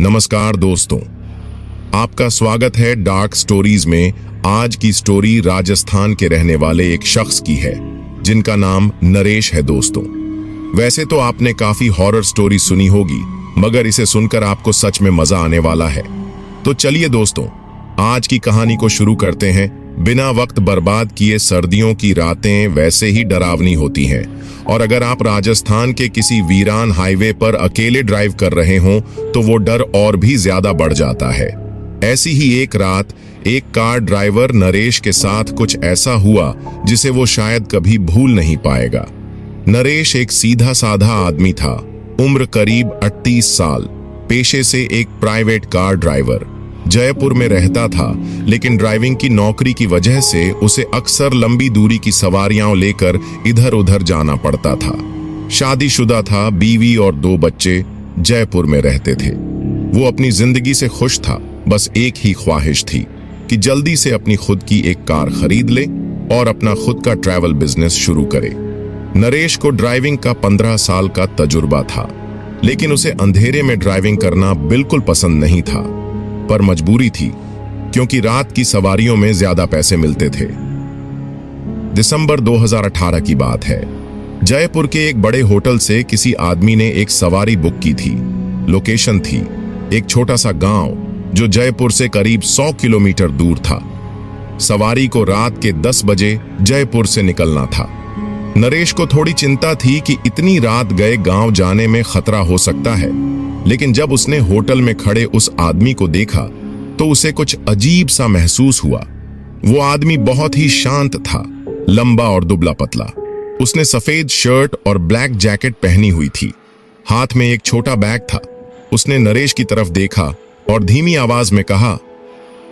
नमस्कार दोस्तों, आपका स्वागत है डार्क स्टोरीज में। आज की स्टोरी राजस्थान के रहने वाले एक शख्स की है जिनका नाम नरेश है। दोस्तों, वैसे तो आपने काफी हॉरर स्टोरी सुनी होगी, मगर इसे सुनकर आपको सच में मजा आने वाला है। तो चलिए दोस्तों, आज की कहानी को शुरू करते हैं। बिना वक्त बर्बाद किए, सर्दियों की रातें वैसे ही डरावनी होती हैं, और अगर आप राजस्थान के किसी वीरान हाईवे पर अकेले ड्राइव कर रहे हों तो वो डर और भी ज्यादा बढ़ जाता है। ऐसी ही एक रात एक कार ड्राइवर नरेश के साथ कुछ ऐसा हुआ जिसे वो शायद कभी भूल नहीं पाएगा। नरेश एक सीधा साधा आदमी था, उम्र करीब 38 साल, पेशे से एक प्राइवेट कार ड्राइवर। जयपुर में रहता था, लेकिन ड्राइविंग की नौकरी की वजह से उसे अक्सर लंबी दूरी की सवारियां लेकर इधर उधर जाना पड़ता था। शादीशुदा था, बीवी और 2 बच्चे जयपुर में रहते थे। वो अपनी जिंदगी से खुश था, बस एक ही ख्वाहिश थी कि जल्दी से अपनी खुद की एक कार खरीद ले और अपना खुद का ट्रैवल बिजनेस शुरू करे। नरेश को ड्राइविंग का 15 साल का तजुर्बा था, लेकिन उसे अंधेरे में ड्राइविंग करना बिल्कुल पसंद नहीं था, पर मजबूरी थी क्योंकि रात की सवारियों में ज्यादा पैसे मिलते थे। दिसंबर 2018 की बात है। जयपुर के एक बड़े होटल से किसी आदमी ने एक सवारी बुक की थी। लोकेशन थी एक छोटा सा गांव जो जयपुर से करीब 100 किलोमीटर दूर था। सवारी को रात के 10 बजे जयपुर से निकलना था। नरेश को थोड़ी चिंता थी कि इतनी रात गए गांव जाने में खतरा हो सकता है, लेकिन जब उसने होटल में खड़े उस आदमी को देखा तो उसे कुछ अजीब सा महसूस हुआ। वो आदमी बहुत ही शांत था, लंबा और दुबला पतला। उसने सफेद शर्ट और ब्लैक जैकेट पहनी हुई थी, हाथ में एक छोटा बैग था। उसने नरेश की तरफ देखा और धीमी आवाज में कहा,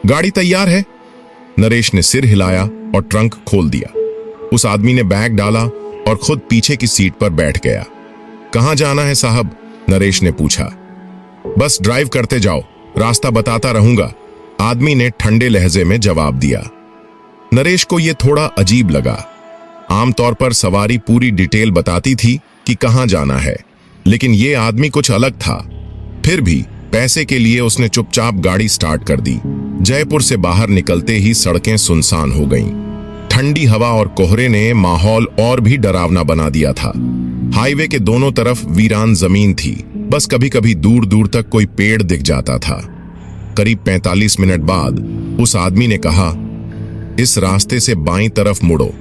गाड़ी तैयार है? नरेश ने सिर हिलाया और ट्रंक खोल दिया। उस आदमी ने बैग डाला और खुद पीछे की सीट पर बैठ गया। कहां जाना है साहब? नरेश ने पूछा। बस ड्राइव करते जाओ, रास्ता बताता रहूंगा, आदमी ने ठंडे लहजे में जवाब दिया। नरेश को यह थोड़ा अजीब लगा। आमतौर पर सवारी पूरी डिटेल बताती थी कि कहां जाना है, लेकिन यह आदमी कुछ अलग था। फिर भी पैसे के लिए उसने चुपचाप गाड़ी स्टार्ट कर दी। जयपुर से बाहर निकलते ही सड़कें सुनसान हो गईं। ठंडी हवा और कोहरे ने माहौल और भी डरावना बना दिया था। हाईवे के दोनों तरफ वीरान जमीन थी, बस कभी कभी दूर दूर तक कोई पेड़ दिख जाता था। करीब 45 मिनट बाद उस आदमी ने कहा, इस रास्ते से बाईं तरफ मुड़ो।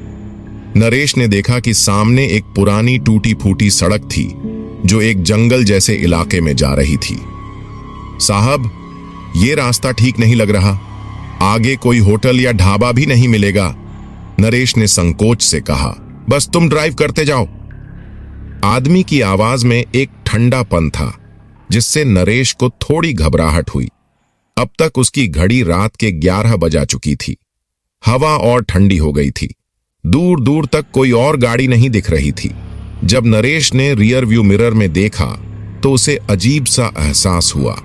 नरेश ने देखा कि सामने एक पुरानी टूटी फूटी सड़क थी जो एक जंगल जैसे इलाके में जा रही थी। साहब, ये रास्ता ठीक नहीं लग रहा, आगे कोई होटल या ढाबा भी नहीं मिलेगा, नरेश ने संकोच से कहा। बस तुम ड्राइव करते जाओ। आदमी की आवाज में एक ठंडापन था जिससे नरेश को थोड़ी घबराहट हुई। अब तक उसकी घड़ी रात के 11 बजा चुकी थी। हवा और ठंडी हो गई थी। दूर दूर तक कोई और गाड़ी नहीं दिख रही थी। जब नरेश ने रियर व्यू मिरर में देखा तो उसे अजीब सा एहसास हुआ।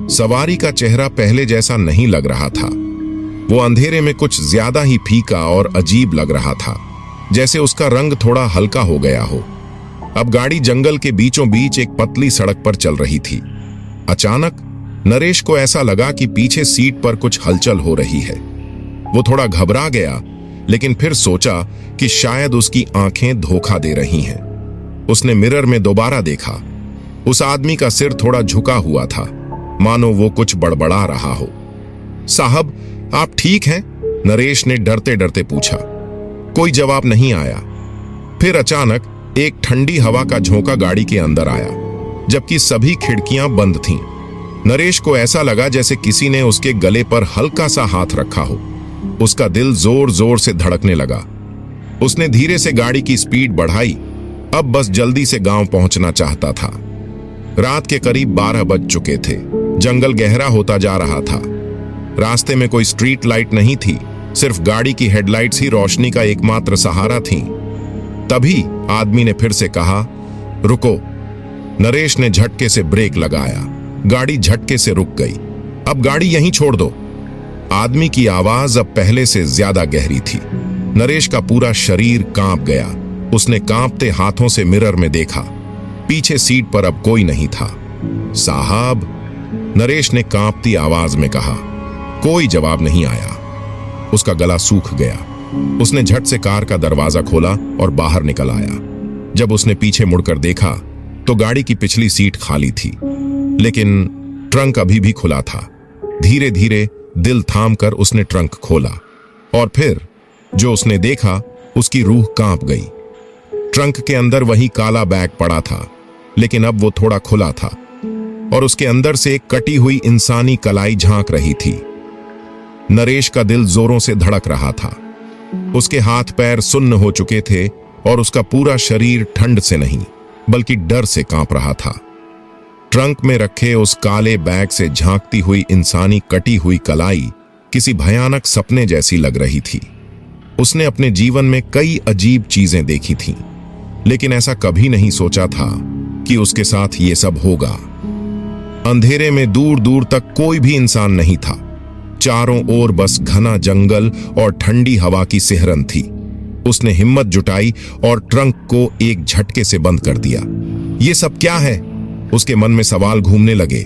सवारी का चेहरा पहले जैसा नहीं लग रहा था। वो अंधेरे में कुछ ज्यादा ही फीका और अजीब लग रहा था, जैसे उसका रंग थोड़ा हल्का हो गया हो। अब गाड़ी जंगल के बीचों बीच एक पतली सड़क पर चल रही थी। अचानक नरेश को ऐसा लगा कि पीछे सीट पर कुछ हलचल हो रही है। वो थोड़ा घबरा गया, लेकिन फिर सोचा कि शायद उसकी आंखें धोखा दे रही हैं। उसने मिरर में दोबारा देखा। उस आदमी का सिर थोड़ा झुका हुआ था, मानो वो कुछ बड़बड़ा रहा हो। साहब, आप ठीक हैं? नरेश ने डरते डरते पूछा। कोई जवाब नहीं आया। फिर अचानक एक ठंडी हवा का झोंका गाड़ी के अंदर आया, जबकि सभी खिड़कियां बंद थीं। नरेश को ऐसा लगा जैसे किसी ने उसके गले पर हल्का सा हाथ रखा हो। उसका दिल जोर जोर से धड़कने लगा। उसने धीरे से गाड़ी की स्पीड बढ़ाई। अब बस जल्दी से गांव पहुंचना चाहता था। रात के करीब 12 बज चुके थे। जंगल गहरा होता जा रहा था। रास्ते में कोई स्ट्रीट लाइट नहीं थी, सिर्फ गाड़ी की हेडलाइट्स ही रोशनी का एकमात्र सहारा थीं। तभी आदमी ने फिर से कहा, रुको। नरेश ने झटके से ब्रेक लगाया। गाड़ी झटके से रुक गई। अब गाड़ी यहीं छोड़ दो। आदमी की आवाज अब पहले से ज्यादा गहरी थी। नरेश का पूरा शरीर कांप गया। उसने कांपते हाथों से मिरर में देखा। पीछे सीट पर अब कोई नहीं था। साहब, नरेश ने कांपती आवाज में कहा। कोई जवाब नहीं आया। उसका गला सूख गया। उसने झट से कार का दरवाजा खोला और बाहर निकल आया। जब उसने पीछे मुड़कर देखा तो गाड़ी की पिछली सीट खाली थी, लेकिन ट्रंक अभी भी खुला था। धीरे धीरे दिल थाम कर उसने ट्रंक खोला और फिर जो उसने देखा उसकी रूह कांप गई। ट्रंक के अंदर वही काला बैग पड़ा था, लेकिन अब वो थोड़ा खुला था और उसके अंदर से एक कटी हुई इंसानी कलाई झांक रही थी। नरेश का दिल जोरों से धड़क रहा था। उसके हाथ पैर सुन्न हो चुके थे और उसका पूरा शरीर ठंड से नहीं बल्कि डर से कांप रहा था। ट्रंक में रखे उस काले बैग से झांकती हुई इंसानी कटी हुई कलाई किसी भयानक सपने जैसी लग रही थी। उसने अपने जीवन में कई अजीब चीजें देखी थीं, लेकिन ऐसा कभी नहीं सोचा था कि उसके साथ ये सब होगा। अंधेरे में दूर दूर तक कोई भी इंसान नहीं था। चारों ओर बस घना जंगल और ठंडी हवा की सिहरन थी। उसने हिम्मत जुटाई और ट्रंक को एक झटके से बंद कर दिया। ये सब क्या है? उसके मन में सवाल घूमने लगे।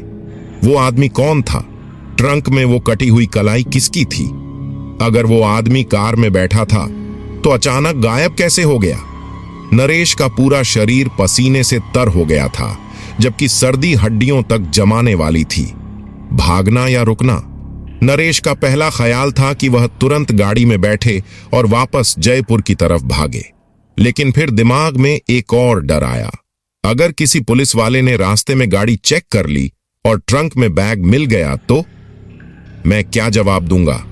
वो आदमी कौन था? ट्रंक में वो कटी हुई कलाई किसकी थी? अगर वो आदमी कार में बैठा था तो अचानक गायब कैसे हो गया? नरेश का पूरा शरीर पसीने से तर हो गया था, जबकि सर्दी हड्डियों तक जमाने वाली थी। भागना या रुकना? नरेश का पहला ख्याल था कि वह तुरंत गाड़ी में बैठे और वापस जयपुर की तरफ भागे, लेकिन फिर दिमाग में एक और डर आया। अगर किसी पुलिस वाले ने रास्ते में गाड़ी चेक कर ली और ट्रंक में बैग मिल गया तो मैं क्या जवाब दूंगा?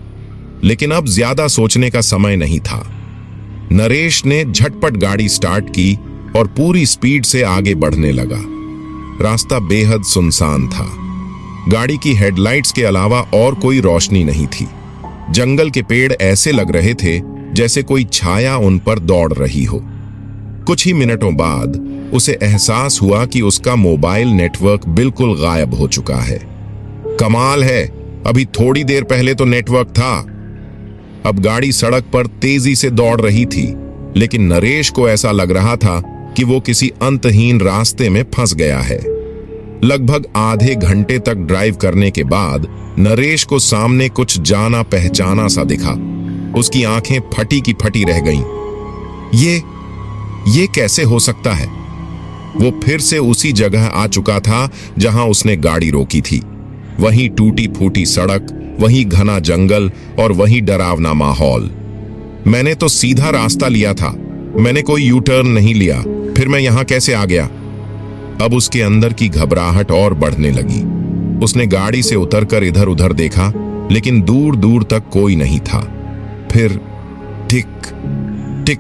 लेकिन अब ज्यादा सोचने का समय नहीं था। नरेश ने झटपट गाड़ी स्टार्ट की और पूरी स्पीड से आगे बढ़ने लगा। रास्ता बेहद सुनसान था। गाड़ी की हेडलाइट्स के अलावा और कोई रोशनी नहीं थी। जंगल के पेड़ ऐसे लग रहे थे जैसे कोई छाया उन पर दौड़ रही हो। कुछ ही मिनटों बाद उसे एहसास हुआ कि उसका मोबाइल नेटवर्क बिल्कुल गायब हो चुका है। कमाल है, अभी थोड़ी देर पहले तो नेटवर्क था। अब गाड़ी सड़क पर तेजी से दौड़ रही थी, लेकिन नरेश को ऐसा लग रहा था कि वो किसी अंतहीन रास्ते में फंस गया है। लगभग आधे घंटे तक ड्राइव करने के बाद नरेश को सामने कुछ जाना पहचाना सा दिखा। उसकी आंखें फटी की फटी रह गईं। ये कैसे हो सकता है? वो फिर से उसी जगह आ चुका था जहां उसने गाड़ी रोकी थी। वही टूटी फूटी सड़क, वही घना जंगल और वही डरावना माहौल। मैंने तो सीधा रास्ता लिया था, मैंने कोई यू टर्न नहीं लिया, फिर मैं यहां कैसे आ गया? अब उसके अंदर की घबराहट और बढ़ने लगी। उसने गाड़ी से उतरकर इधर उधर देखा, लेकिन दूर दूर तक कोई नहीं था। फिर टिक टिक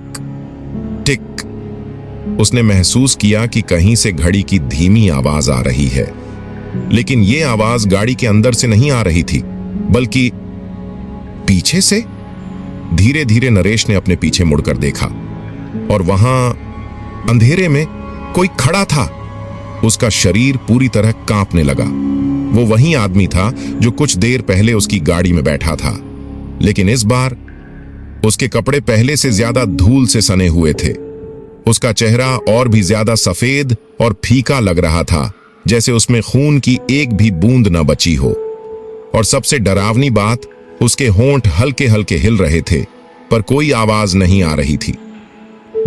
टिक उसने महसूस किया कि कहीं से घड़ी की धीमी आवाज आ रही है, लेकिन यह आवाज गाड़ी के अंदर से नहीं आ रही थी, बल्कि पीछे से। धीरे धीरे नरेश ने अपने पीछे मुड़कर देखा और वहां अंधेरे में कोई खड़ा था। उसका शरीर पूरी तरह कांपने लगा। वो वही आदमी था जो कुछ देर पहले उसकी गाड़ी में बैठा था, लेकिन इस बार उसके कपड़े पहले से ज्यादा धूल से सने हुए थे। उसका चेहरा और भी ज्यादा सफेद और फीका लग रहा था, जैसे उसमें खून की एक भी बूंद न बची हो। और सबसे डरावनी बात, उसके होंठ हल्के हल्के हिल रहे थे, पर कोई आवाज नहीं आ रही थी।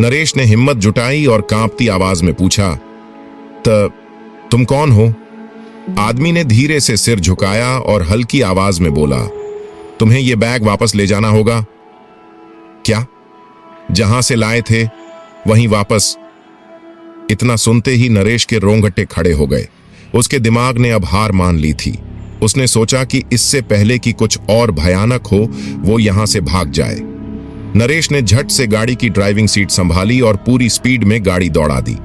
नरेश ने हिम्मत जुटाई और कांपती आवाज में पूछा, तुम कौन हो? आदमी ने धीरे से सिर झुकाया और हल्की आवाज में बोला, तुम्हें यह बैग वापस ले जाना होगा। क्या? जहां से लाए थे वहीं वापस? इतना सुनते ही नरेश के रोंगटे खड़े हो गए। उसके दिमाग ने अब हार मान ली थी। उसने सोचा कि इससे पहले कि कुछ और भयानक हो, वो यहां से भाग जाए। नरेश ने झट से गाड़ी की ड्राइविंग सीट संभाली और पूरी स्पीड में गाड़ी दौड़ा दी।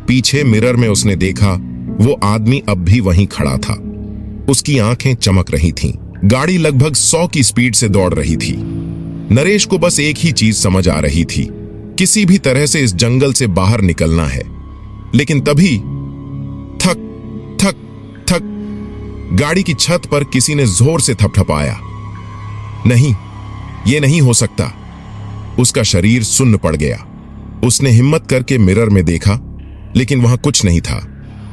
पीछे मिरर में उसने देखा, वो आदमी अब भी वहीं खड़ा था। उसकी आंखें चमक रही थीं। गाड़ी लगभग 100 की स्पीड से दौड़ रही थी। नरेश को बस एक ही चीज समझ आ रही थी, किसी भी तरह से इस जंगल से बाहर निकलना है। लेकिन तभी थक थक थक गाड़ी की छत पर किसी ने जोर से थपथपाया। नहीं, यह नहीं हो सकता। उसका शरीर सुन्न पड़ गया। उसने हिम्मत करके मिरर में देखा, लेकिन वहां कुछ नहीं था।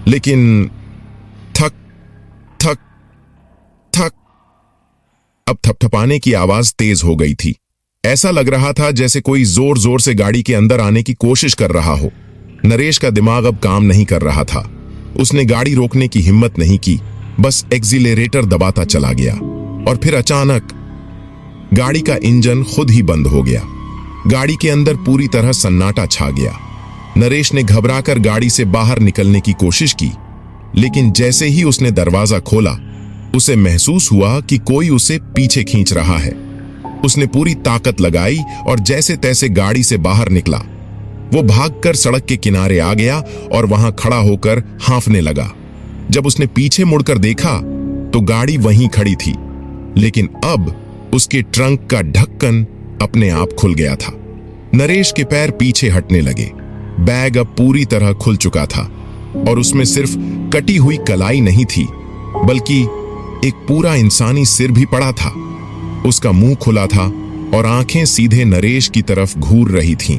लेकिन थक थक अब थपथपाने की आवाज तेज हो गई थी। ऐसा लग रहा था जैसे कोई जोर जोर से गाड़ी के अंदर आने की कोशिश कर रहा हो। नरेश का दिमाग अब काम नहीं कर रहा था। उसने गाड़ी रोकने की हिम्मत नहीं की, बस एक्सीलरेटर दबाता चला गया और फिर अचानक गाड़ी का इंजन खुद ही बंद हो गया। गाड़ी के अंदर पूरी तरह सन्नाटा छा गया। नरेश ने घबराकर गाड़ी से बाहर निकलने की कोशिश की, लेकिन जैसे ही उसने दरवाजा खोला, उसे महसूस हुआ कि कोई उसे पीछे खींच रहा है। उसने पूरी ताकत लगाई और जैसे तैसे गाड़ी से बाहर निकला। वो भागकर सड़क के किनारे आ गया और वहां खड़ा होकर हांफने लगा। जब उसने पीछे मुड़कर देखा तो गाड़ी वहीं खड़ी थी, लेकिन अब उसके ट्रंक का ढक्कन अपने आप खुल गया था। नरेश के पैर पीछे हटने लगे। बैग अब पूरी तरह खुल चुका था और उसमें सिर्फ कटी हुई कलाई नहीं थी, बल्कि एक पूरा इंसानी सिर भी पड़ा था। उसका मुंह खुला था और आंखें सीधे नरेश की तरफ घूर रही थीं।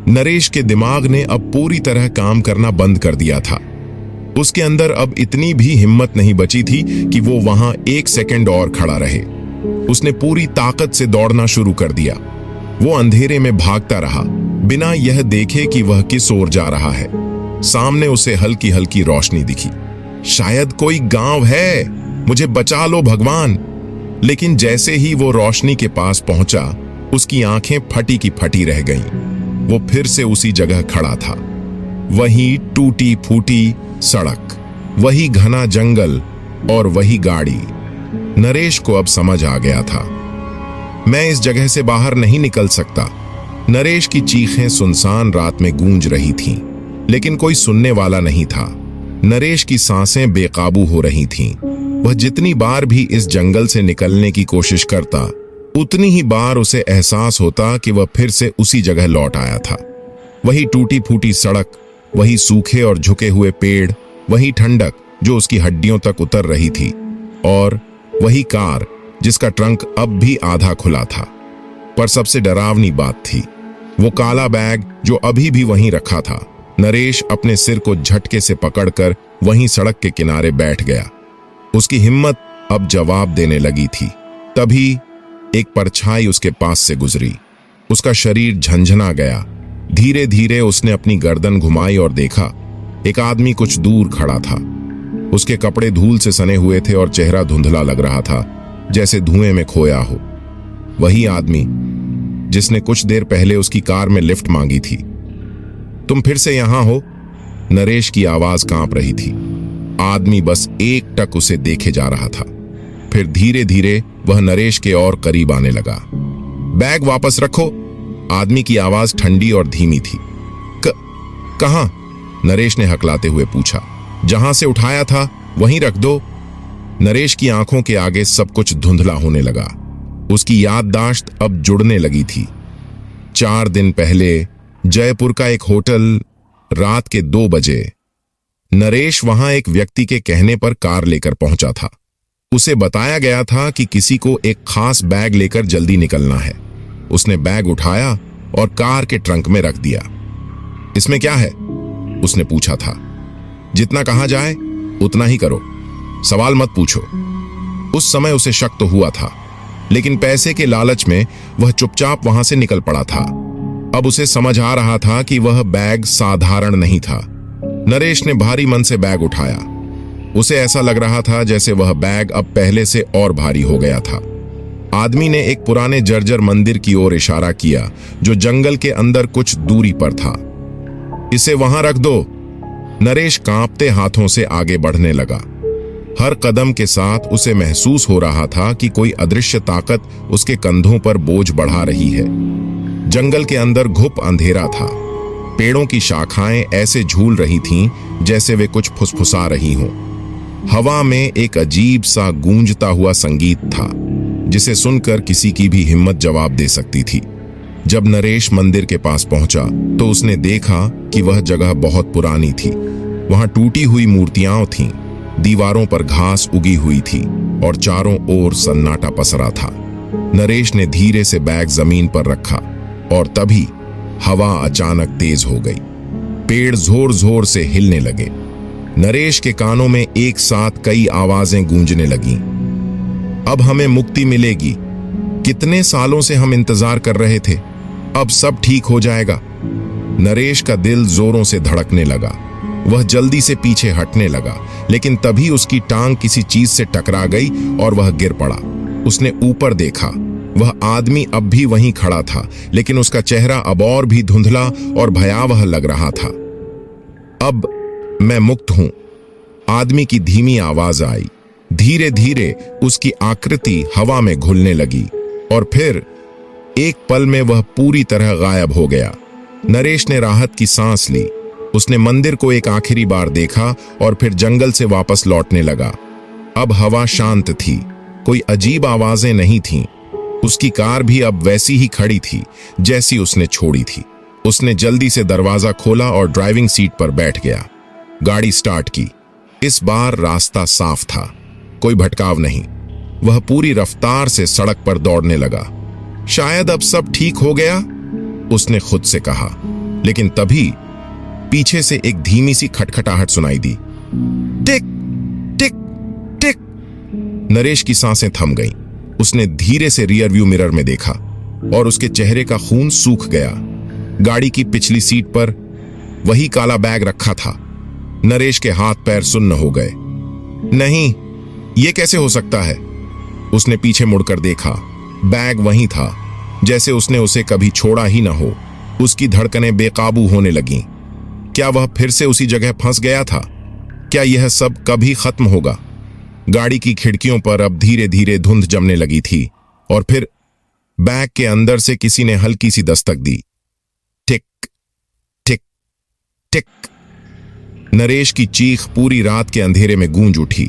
नरेश के दिमाग ने अब पूरी तरह काम करना बंद कर दिया था। उसके अंदर अब इतनी भी हिम्मत नहीं बची थी कि वो वहां एक सेकंड और खड़ा रहे। उसने पूरी ताकत से दौड़ना शुरू कर दिया। वो अंधेरे में भागता रहा, बिना यह देखे कि वह किस ओर जा रहा है। सामने उसे हल्की हल्की रोशनी दिखी। शायद कोई गांव है, मुझे बचा लो भगवान। लेकिन जैसे ही वो रोशनी के पास पहुंचा, उसकी आंखें फटी की फटी रह गईं। वो फिर से उसी जगह खड़ा था। वही टूटी फूटी सड़क, वही घना जंगल और वही गाड़ी। नरेश को अब समझ आ गया था, मैं इस जगह से बाहर नहीं निकल सकता। नरेश की चीखें सुनसान रात में गूंज रही थीं, लेकिन कोई सुनने वाला नहीं था। नरेश की सांसें बेकाबू हो रही थीं। वह जितनी बार भी इस जंगल से निकलने की कोशिश करता, उतनी ही बार उसे एहसास होता कि वह फिर से उसी जगह लौट आया था। वही टूटी फूटी सड़क, वही सूखे और झुके हुए पेड़, वही ठंडक जो उसकी हड्डियों तक उतर रही थी, और वही कार जिसका ट्रंक अब भी आधा खुला था। पर सबसे डरावनी बात थी वो काला बैग जो अभी भी वहीं रखा था। नरेश अपने सिर को झटके से पकड़कर वहीं सड़क के किनारे बैठ गया। उसकी हिम्मत अब जवाब देने लगी थी। तभी एक परछाई उसके पास से गुजरी। उसका शरीर झंझना गया। धीरे धीरे उसने अपनी गर्दन घुमाई और देखा, एक आदमी कुछ दूर खड़ा था। उसके कपड़े धूल से सने हुए थे और चेहरा धुंधला लग रहा था, जैसे धुएं में खोया हो। वही आदमी जिसने कुछ देर पहले उसकी कार में लिफ्ट मांगी थी। तुम फिर से यहां हो? नरेश की आवाज कांप रही थी। आदमी बस एक टक उसे देखे जा रहा था। फिर धीरे धीरे वह नरेश के और करीब आने लगा। बैग वापस रखो। आदमी की आवाज ठंडी और धीमी थी। कहां? नरेश ने हकलाते हुए पूछा। जहां से उठाया था वहीं रख दो। नरेश की आंखों के आगे सब कुछ धुंधला होने लगा। उसकी याददाश्त अब जुड़ने लगी थी। 4 दिन पहले जयपुर का एक होटल, रात के 2 बजे। नरेश वहां एक व्यक्ति के कहने पर कार लेकर पहुंचा था। उसे बताया गया था कि किसी को एक खास बैग लेकर जल्दी निकलना है। उसने बैग उठाया और कार के ट्रंक में रख दिया। इसमें क्या है? उसने पूछा था। जितना कहा जाए उतना ही करो, सवाल मत पूछो। उस समय उसे शक तो हुआ था, लेकिन पैसे के लालच में वह चुपचाप वहां से निकल पड़ा था। अब उसे समझ आ रहा था कि वह बैग साधारण नहीं था। नरेश ने भारी मन से बैग उठाया। उसे ऐसा लग रहा था जैसे वह बैग अब पहले से और भारी हो गया था। आदमी ने एक पुराने जर्जर मंदिर की ओर इशारा किया, जो जंगल के अंदर कुछ दूरी पर था। इसे वहां रख दो। नरेश कांपते हाथों से आगे बढ़ने लगा। हर कदम के साथ उसे महसूस हो रहा था कि कोई अदृश्य ताकत उसके कंधों पर बोझ बढ़ा रही है। जंगल के अंदर घुप अंधेरा था। पेड़ों की शाखाएं ऐसे झूल रही थीं जैसे वे कुछ फुसफुसा रही हों। हवा में एक अजीब सा गूंजता हुआ संगीत था, जिसे सुनकर किसी की भी हिम्मत जवाब दे सकती थी। जब नरेश मंदिर के पास पहुंचा तो उसने देखा कि वह जगह बहुत पुरानी थी। वहां टूटी हुई मूर्तियां थीं, दीवारों पर घास उगी हुई थी और चारों ओर सन्नाटा पसरा था। नरेश ने धीरे से बैग जमीन पर रखा और तभी हवा अचानक तेज हो गई। पेड़ जोर जोर से हिलने लगे। नरेश के कानों में एक साथ कई आवाजें गूंजने लगीं। अब हमें मुक्ति मिलेगी। कितने सालों से हम इंतजार कर रहे थे। अब सब ठीक हो जाएगा। नरेश का दिल जोरों से धड़कने लगा। वह जल्दी से पीछे हटने लगा, लेकिन तभी उसकी टांग किसी चीज से टकरा गई और वह गिर पड़ा। उसने ऊपर देखा। वह आदमी अब भी वहीं खड़ा था, लेकिन उसका चेहरा अब और भी धुंधला और भयावह लग रहा था। अब मैं मुक्त हूं, आदमी की धीमी आवाज आई। धीरे धीरे उसकी आकृति हवा में घुलने लगी और फिर एक पल में वह पूरी तरह गायब हो गया। नरेश ने राहत की सांस ली। उसने मंदिर को एक आखिरी बार देखा और फिर जंगल से वापस लौटने लगा। अब हवा शांत थी, कोई अजीब आवाजें नहीं थीं। उसकी कार भी अब वैसी ही खड़ी थी जैसी उसने छोड़ी थी। उसने जल्दी से दरवाजा खोला और ड्राइविंग सीट पर बैठ गया। गाड़ी स्टार्ट की। इस बार रास्ता साफ था, कोई भटकाव नहीं। वह पूरी रफ्तार से सड़क पर दौड़ने लगा। शायद अब सब ठीक हो गया, उसने खुद से कहा। लेकिन तभी पीछे से एक धीमी सी खटखटाहट सुनाई दी। टिक टिक टिक। नरेश की सांसें थम गईं। उसने धीरे से रियर व्यू मिरर में देखा और उसके चेहरे का खून सूख गया। गाड़ी की पिछली सीट पर वही काला बैग रखा था। नरेश के हाथ पैर सुन्न हो गए। नहीं, यह कैसे हो सकता है? उसने पीछे मुड़कर देखा। बैग वहीं था, जैसे उसने उसे कभी छोड़ा ही न हो। उसकी धड़कनें बेकाबू होने लगीं। क्या वह फिर से उसी जगह फंस गया था? क्या यह सब कभी खत्म होगा? गाड़ी की खिड़कियों पर अब धीरे धीरे धुंध जमने लगी थी और फिर बैग के अंदर से किसी ने हल्की सी दस्तक दी। टिक टिक टिक। नरेश की चीख पूरी रात के अंधेरे में गूंज उठी।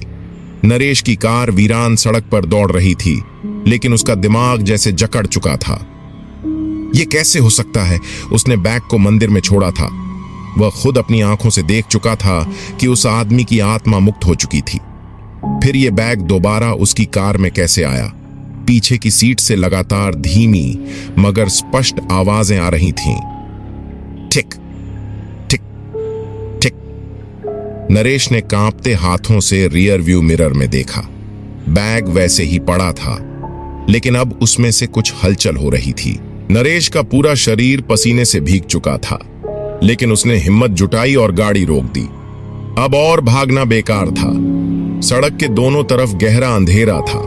नरेश की कार वीरान सड़क पर दौड़ रही थी, लेकिन उसका दिमाग जैसे जकड़ चुका था। यह कैसे हो सकता है? उसने बैग को मंदिर में छोड़ा था। वह खुद अपनी आंखों से देख चुका था कि उस आदमी की आत्मा मुक्त हो चुकी थी। फिर यह बैग दोबारा उसकी कार में कैसे आया? पीछे की सीट से लगातार धीमी मगर स्पष्ट आवाजें आ रही थीं। टिक टिक टिक। नरेश ने कांपते हाथों से रियर व्यू मिरर में देखा। बैग वैसे ही पड़ा था, लेकिन अब उसमें से कुछ हलचल हो रही थी। नरेश का पूरा शरीर पसीने से भीग चुका था, लेकिन उसने हिम्मत जुटाई और गाड़ी रोक दी। अब और भागना बेकार था। सड़क के दोनों तरफ गहरा अंधेरा था।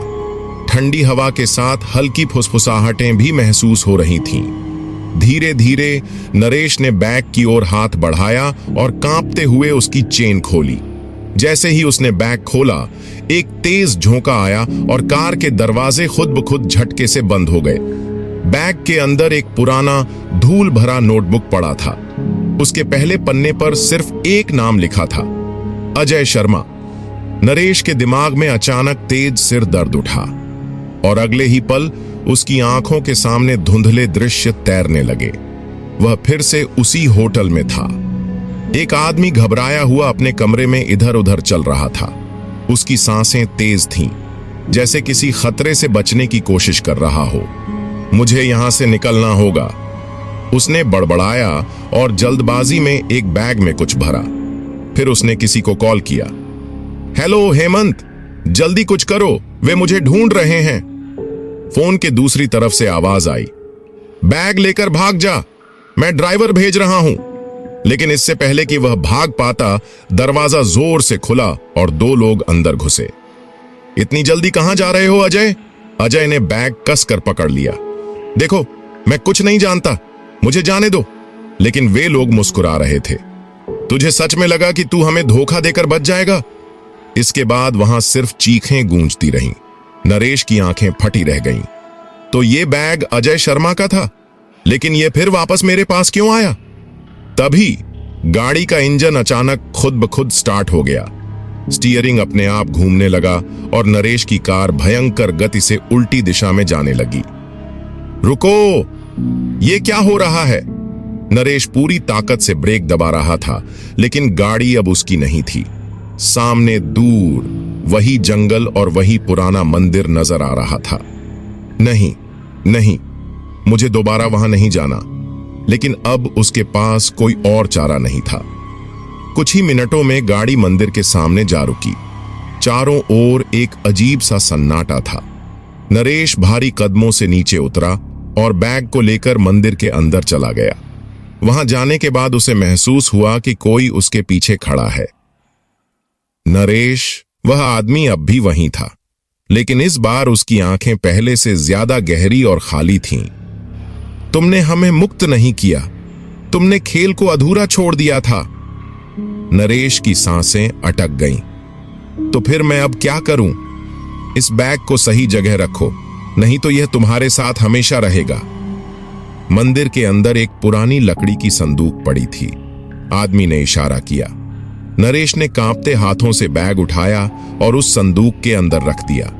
ठंडी हवा के साथ हल्की फुसफुसाहटें भी महसूस हो रही थीं। धीरे धीरे नरेश ने बैग की ओर हाथ बढ़ाया और कांपते हुए उसकी चेन खोली। जैसे ही उसने बैग खोला, एक तेज झोंका आया और कार के दरवाजे खुद ब खुद झटके से बंद हो गए। बैग के अंदर एक पुराना धूल भरा नोटबुक पड़ा था। उसके पहले पन्ने पर सिर्फ एक नाम लिखा था, अजय शर्मा। नरेश के दिमाग में अचानक तेज सिर दर्द उठा और अगले ही पल उसकी आंखों के सामने धुंधले दृश्य तैरने लगे। वह फिर से उसी होटल में था। एक आदमी घबराया हुआ अपने कमरे में इधर उधर चल रहा था। उसकी सांसें तेज थीं, जैसे किसी खतरे से बचने की कोशिश कर रहा हो। मुझे यहां से निकलना होगा, उसने बड़बड़ाया और जल्दबाजी में एक बैग में कुछ भरा। फिर उसने किसी को कॉल किया। हेलो हेमंत, जल्दी कुछ करो, वे मुझे ढूंढ रहे हैं। फोन के दूसरी तरफ से आवाज आई, बैग लेकर भाग जा, मैं ड्राइवर भेज रहा हूं। लेकिन इससे पहले कि वह भाग पाता, दरवाजा जोर से खुला और दो लोग अंदर घुसे। इतनी जल्दी कहां जा रहे हो अजय? अजय ने बैग कसकर पकड़ लिया। देखो, मैं कुछ नहीं जानता, मुझे जाने दो। लेकिन वे लोग मुस्कुरा रहे थे। तुझे सच में लगा कि तू हमें धोखा देकर बच जाएगा? इसके बाद वहां सिर्फ चीखें गूंजती रहीं। नरेश की आंखें फटी रह गईं। तो ये बैग अजय शर्मा का था, लेकिन ये फिर वापस मेरे पास क्यों आया? तभी गाड़ी का इंजन अचानक खुद ब खुद स्टार्ट हो गया। स्टीयरिंग अपने आप घूमने लगा और नरेश की कार भयंकर गति से उल्टी दिशा में जाने लगी। रुको, ये क्या हो रहा है? नरेश पूरी ताकत से ब्रेक दबा रहा था, लेकिन गाड़ी अब उसकी नहीं थी। सामने दूर वही जंगल और वही पुराना मंदिर नजर आ रहा था। नहीं नहीं, मुझे दोबारा वहां नहीं जाना। लेकिन अब उसके पास कोई और चारा नहीं था। कुछ ही मिनटों में गाड़ी मंदिर के सामने जा रुकी। चारों ओर एक अजीब सा सन्नाटा था। नरेश भारी कदमों से नीचे उतरा और बैग को लेकर मंदिर के अंदर चला गया। वहां जाने के बाद उसे महसूस हुआ कि कोई उसके पीछे खड़ा है। नरेश, वह आदमी अब भी वहीं था, लेकिन इस बार उसकी आंखें पहले से ज्यादा गहरी और खाली थीं। तुमने हमें मुक्त नहीं किया, तुमने खेल को अधूरा छोड़ दिया था। नरेश की सांसें अटक गईं। तो फिर मैं अब क्या करूं? इस बैग को सही जगह रखो, नहीं तो यह तुम्हारे साथ हमेशा रहेगा। मंदिर के अंदर एक पुरानी लकड़ी की संदूक पड़ी थी। आदमी ने इशारा किया। नरेश ने कांपते हाथों से बैग उठाया और उस संदूक के अंदर रख दिया।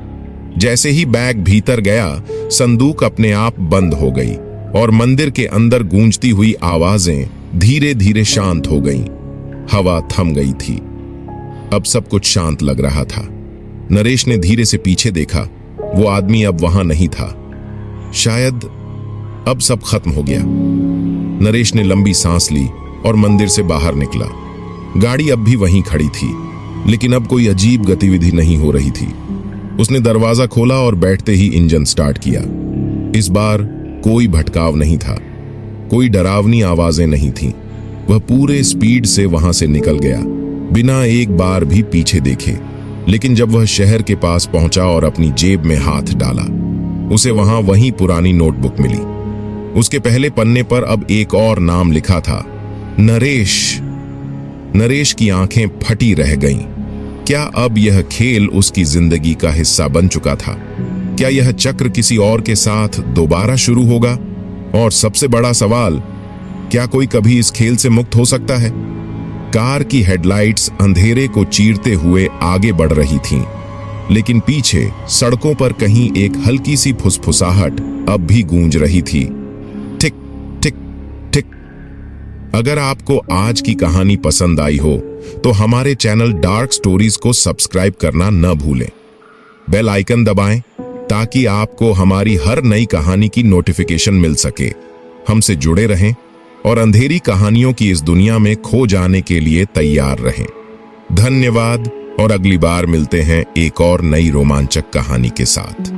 जैसे ही बैग भीतर गया, संदूक अपने आप बंद हो गई और मंदिर के अंदर गूंजती हुई आवाजें धीरे धीरे शांत हो गईं। हवा थम गई थी। अब सब कुछ शांत लग रहा था। नरेश ने धीरे से पीछे देखा। वो आदमी अब वहां नहीं था। शायद अब सब खत्म हो गया। नरेश ने लंबी सांस ली और मंदिर से बाहर निकला। गाड़ी अब भी वहीं खड़ी थी, लेकिन अब कोई अजीब गतिविधि नहीं हो रही थी। उसने दरवाजा खोला और बैठते ही इंजन स्टार्ट किया। इस बार कोई भटकाव नहीं था, कोई डरावनी आवाजें नहीं थीं। वह पूरे स्पीड से वहां से निकल गया, बिना एक बार भी पीछे देखे। लेकिन जब वह शहर के पास पहुंचा और अपनी जेब में हाथ डाला, उसे वहां वही पुरानी नोटबुक मिली। उसके पहले पन्ने पर अब एक और नाम लिखा था, नरेश। नरेश की आंखें फटी रह गईं। क्या अब यह खेल उसकी जिंदगी का हिस्सा बन चुका था? क्या यह चक्र किसी और के साथ दोबारा शुरू होगा? और सबसे बड़ा सवाल, क्या कोई कभी इस खेल से मुक्त हो सकता है? कार की हेडलाइट्स अंधेरे को चीरते हुए आगे बढ़ रही थीं, लेकिन पीछे सड़कों पर कहीं एक हल्की सी फुसफुसाहट अब भी गूंज रही थी। टिक टिक टिक। अगर आपको आज की कहानी पसंद आई हो तो हमारे चैनल डार्क स्टोरीज को सब्सक्राइब करना न भूलें। बेल आइकन दबाएं ताकि आपको हमारी हर नई कहानी की नोटिफिकेशन मिल सके। हमसे जुड़े रहें और अंधेरी कहानियों की इस दुनिया में खो जाने के लिए तैयार रहें। धन्यवाद और अगली बार मिलते हैं एक और नई रोमांचक कहानी के साथ।